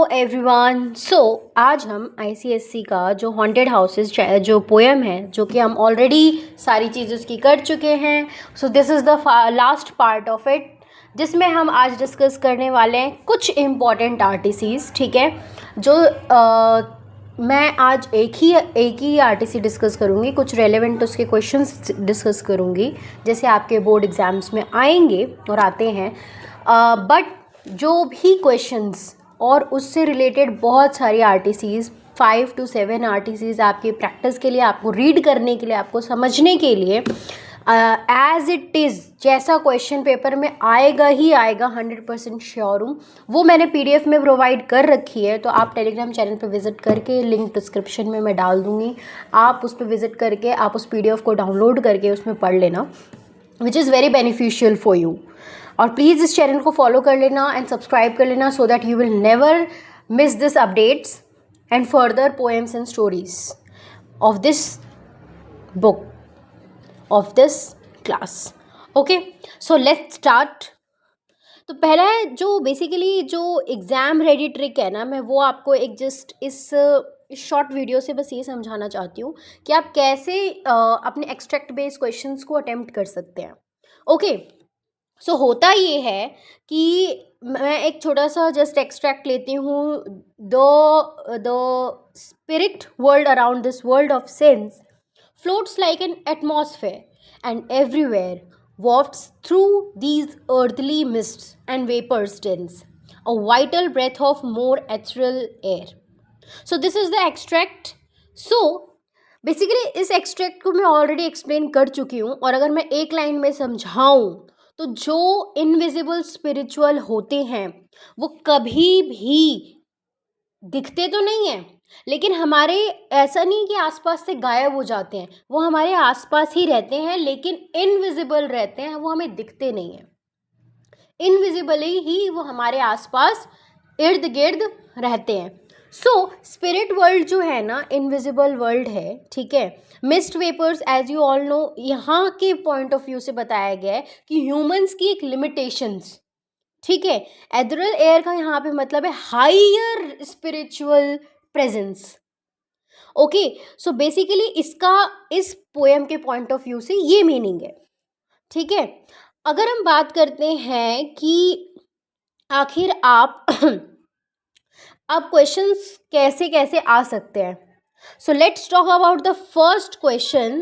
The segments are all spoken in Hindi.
एवरीवन। आज हम आईसीएससी का जो हॉन्टेड हाउसेस जो पोएम है, जो कि हम ऑलरेडी सारी चीज़ उसकी कर चुके हैं। This is the last part of it, जिसमें हम आज डिस्कस करने वाले हैं कुछ इम्पॉर्टेंट आरटीसीज। ठीक है, जो मैं आज एक ही आरटीसी डिस्कस करूँगी, कुछ रेलेवेंट उसके क्वेश्चंस डिस्कस करूँगी जैसे आपके बोर्ड एग्ज़ाम्स में आएंगे और आते हैं। बट जो भी क्वेश्चंस और उससे रिलेटेड बहुत सारी आरटीसीज, 5 to 7 आरटीसीज आपकी प्रैक्टिस के लिए, आपको रीड करने के लिए, आपको समझने के लिए, एज इट इज़ जैसा क्वेश्चन पेपर में आएगा ही आएगा, 100% श्योर हूँ। वो मैंने पीडीएफ में प्रोवाइड कर रखी है, तो आप टेलीग्राम चैनल पर विजिट करके, लिंक डिस्क्रिप्शन में मैं डाल दूँगी, आप उस पर विजिट करके आप उस पीडीएफ को डाउनलोड करके उसमें पढ़ लेना, which is very beneficial for you. और प्लीज़ इस चैनल को फॉलो कर लेना एंड सब्सक्राइब कर लेना, so that you will never miss this updates and further poems and stories of this book, of this class. Okay, so let's start. तो पहला है जो बेसिकली जो एग्ज़ाम रेडी ट्रिक है ना, मैं वो आपको एक जस्ट इस शॉर्ट वीडियो से बस ये समझाना चाहती हूँ कि आप कैसे अपने एक्सट्रैक्ट बेस्ड क्वेश्चंस को अटेम्प्ट कर सकते हैं। ओके, सो होता ये है कि मैं एक छोटा सा जस्ट एक्सट्रैक्ट लेती हूँ। The spirit world around this world of sense floats like an atmosphere, and everywhere wafts through these earthly mists and vapors dense, a vital breath of more ethereal air. So this is the extract. So basically इस एक्सट्रैक्ट को मैं ऑलरेडी एक्सप्लेन कर चुकी हूँ, और अगर मैं एक लाइन में समझाऊँ तो जो इनविजिबल स्पिरिचुअल होते हैं वो कभी भी दिखते तो नहीं हैं, लेकिन हमारे ऐसा नहीं कि आसपास से गायब हो जाते हैं, वो हमारे आसपास ही रहते हैं, लेकिन इनविजिबल रहते हैं, वो हमें दिखते नहीं हैं। इनविजिबली ही वो हमारे आसपास इर्द गिर्द रहते हैं। स्पिरिट वर्ल्ड जो है ना, इनविजिबल वर्ल्ड है, ठीक है। Mist vapours, as you all know, यहाँ के पॉइंट ऑफ व्यू से बताया गया है कि ह्यूमंस की एक लिमिटेशंस, ठीक है। एथरल एयर का यहाँ पे मतलब है higher spiritual presence. Okay, so basically इसका इस पोएम के पॉइंट ऑफ व्यू से ये मीनिंग है, ठीक है। अगर हम बात करते हैं कि आखिर आप अब क्वेश्चंस कैसे कैसे आ सकते हैं, so let's talk about the first question,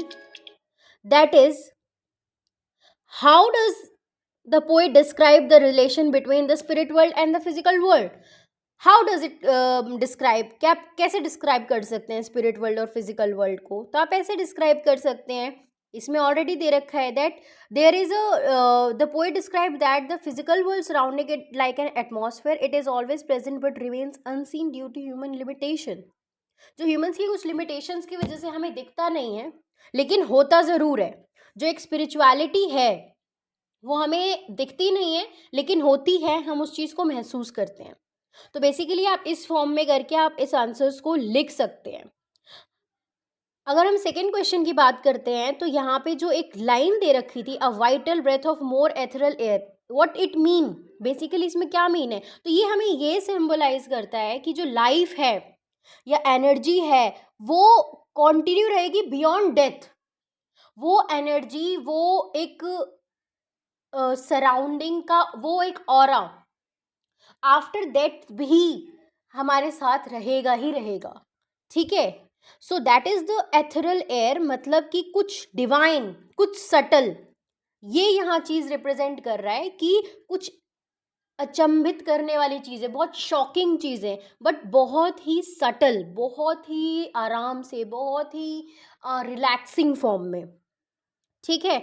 that is how does the poet describe the relation between the spirit world and the physical world. How does it describe? क्या कैसे डिस्क्राइब कर सकते हैं स्पिरिट वर्ल्ड और फिजिकल वर्ल्ड को? तो आप ऐसे डिस्क्राइब कर सकते हैं, इसमें ऑलरेडी दे रखा है that there is the poet describe that the physical world surrounding it like an atmosphere, it is always present but remains unseen due to human limitation. जो ह्यूमंस की कुछ लिमिटेशंस की वजह से हमें दिखता नहीं है, लेकिन होता ज़रूर है। जो एक स्पिरिचुअलिटी है वो हमें दिखती नहीं है, लेकिन होती है, हम उस चीज़ को महसूस करते हैं। तो बेसिकली आप इस फॉर्म में करके आप इस आंसर्स को लिख सकते हैं। अगर हम सेकेंड क्वेश्चन की बात करते हैं, तो यहाँ पे जो एक लाइन दे रखी थी, a vital breath of more ethereal air, what it mean, basically इसमें क्या मीन है? तो ये हमें ये सिंबलाइज करता है कि जो लाइफ है या एनर्जी है वो कॉन्टिन्यू रहेगी बियॉन्ड डेथ। वो एनर्जी, वो एक सराउंडिंग का वो एक ऑरा आफ्टर दैट भी हमारे साथ रहेगा ही रहेगा, ठीक है। So that is the ethereal air, मतलब कि कुछ डिवाइन, कुछ सटल, ये यहाँ चीज रिप्रेजेंट कर रहा है कि कुछ अचंभित करने वाली चीजें, बहुत शॉकिंग चीजें, बट बहुत ही सटल, बहुत ही आराम से, बहुत ही रिलैक्सिंग फॉर्म में, ठीक है।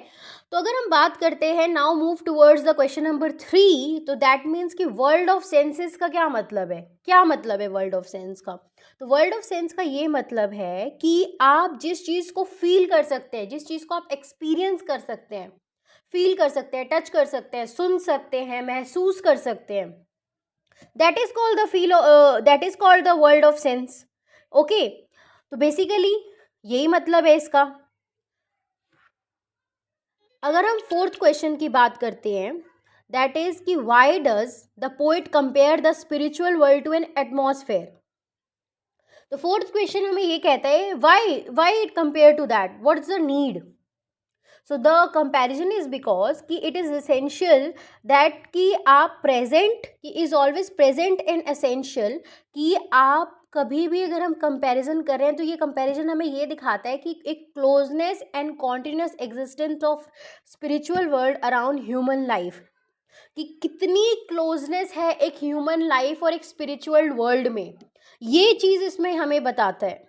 तो अगर हम बात करते हैं, now move towards the question number 3, तो दैट मीन्स कि वर्ल्ड ऑफ सेंसेस का क्या मतलब है? क्या मतलब है वर्ल्ड ऑफ सेंस का? तो वर्ल्ड ऑफ सेंस का ये मतलब है कि आप जिस चीज़ को फील कर सकते हैं, जिस चीज़ को आप एक्सपीरियंस कर सकते हैं, फील कर सकते हैं, टच कर सकते हैं, सुन सकते हैं, महसूस कर सकते हैं, that is called the feel, that is called the world of sense. Okay, तो बेसिकली यही मतलब है इसका। अगर हम फोर्थ क्वेश्चन की बात करते हैं, दैट इज कि why does the poet compare the spiritual world to an atmosphere. तो फोर्थ क्वेश्चन हमें ये कहता है why it compare to that, what's the need. So the comparison is because कि इट इज एसेंशियल दैट कि आप प्रेजेंट कि is always present and essential, कि आप कभी भी अगर हम कंपैरिजन कर रहे हैं तो ये कंपैरिजन हमें ये दिखाता है कि एक closeness and continuous existence of spiritual world around human life, कि कितनी क्लोजनेस है एक ह्यूमन लाइफ और एक स्पिरिचुअल वर्ल्ड में, ये चीज इसमें हमें बताता है।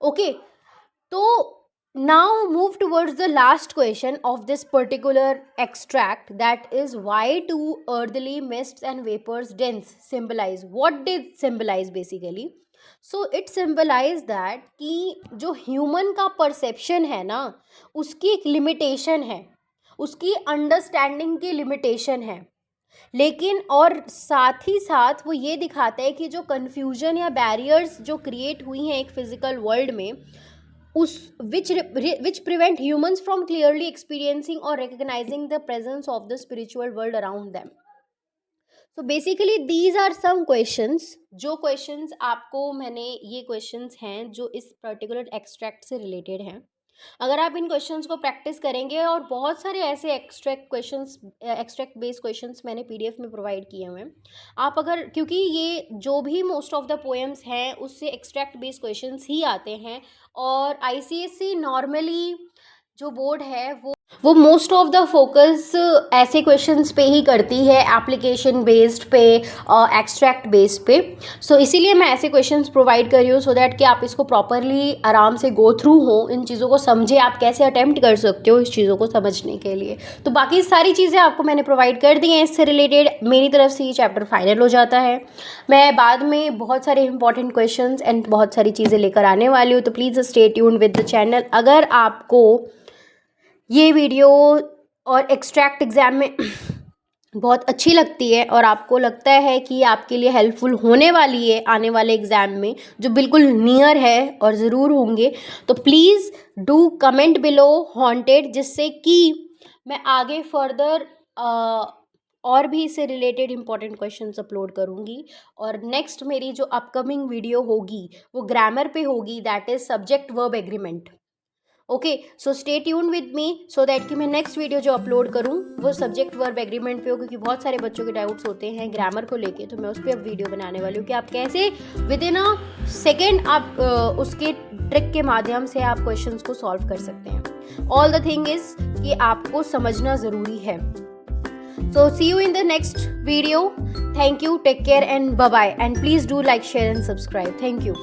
ओके, तो now move towards the last question of this particular extract, that is why do earthly mists and vapors dense symbolize, what did symbolize basically। so it symbolize that कि जो human का perception है ना उसकी एक limitation है, उसकी understanding की limitation है, लेकिन और साथ ही साथ वो ये दिखाता है कि जो confusion या barriers जो create हुई हैं एक physical world में उस which prevent humans from clearly experiencing or recognizing the presence of the spiritual world around them। so basically these are some questions, जो questions आपको मैंने ये questions हैं जो इस particular extract से related हैं। अगर आप इन क्वेश्चंस को प्रैक्टिस करेंगे, और बहुत सारे ऐसे एक्सट्रैक्ट बेस्ड क्वेश्चंस मैंने पीडीएफ में प्रोवाइड किए हुए हैं, आप अगर, क्योंकि ये जो भी मोस्ट ऑफ द पोएम्स हैं उससे एक्सट्रैक्ट बेस्ड क्वेश्चंस ही आते हैं, और आईसीएसई नॉर्मली जो बोर्ड है वो मोस्ट ऑफ द फोकस ऐसे क्वेश्चंस पे ही करती है, एप्लीकेशन बेस्ड पे और एक्सट्रैक्ट बेस्ड पे। सो इसीलिए मैं ऐसे क्वेश्चंस प्रोवाइड कर रही हूँ, सो दैट कि आप इसको प्रॉपरली आराम से गो थ्रू हो, इन चीज़ों को समझे, आप कैसे अटेम्प्ट कर सकते हो इस चीज़ों को समझने के लिए। तो बाकी सारी चीज़ें आपको मैंने प्रोवाइड कर दी हैं, इससे रिलेटेड मेरी तरफ से ये चैप्टर फाइनल हो जाता है। मैं बाद में बहुत सारे इंपॉर्टेंट क्वेश्चंस एंड बहुत सारी चीज़ें लेकर आने वाली हूँ, तो please stay tuned with the channel. अगर आपको ये वीडियो और एक्सट्रैक्ट एग्ज़ाम में बहुत अच्छी लगती है और आपको लगता है कि आपके लिए हेल्पफुल होने वाली है आने वाले एग्ज़ाम में, जो बिल्कुल नियर है और ज़रूर होंगे, तो please do comment below haunted, जिससे कि मैं आगे फर्दर और भी इससे रिलेटेड इंपॉर्टेंट क्वेश्चंस अपलोड करूँगी। और नेक्स्ट मेरी जो अपकमिंग वीडियो होगी वो ग्रामर पे होगी, that is subject verb agreement. Okay, so stay tune with me so that कि मैं नेक्स्ट वीडियो जो अपलोड करूँ वो सब्जेक्ट वर्ब एग्रीमेंट पे हो, क्योंकि बहुत सारे बच्चों के डाउट्स होते हैं ग्रामर को लेके, तो मैं उस पर अब वीडियो बनाने वाली हूँ कि आप कैसे विद इन अ सेकेंड आप उसके ट्रिक के माध्यम से आप क्वेश्चंस को सॉल्व कर सकते हैं। ऑल द थिंग इज कि आपको समझना ज़रूरी है। So see you in the next video. Thank you, take care and bye bye, and please do like, share and subscribe. Thank you.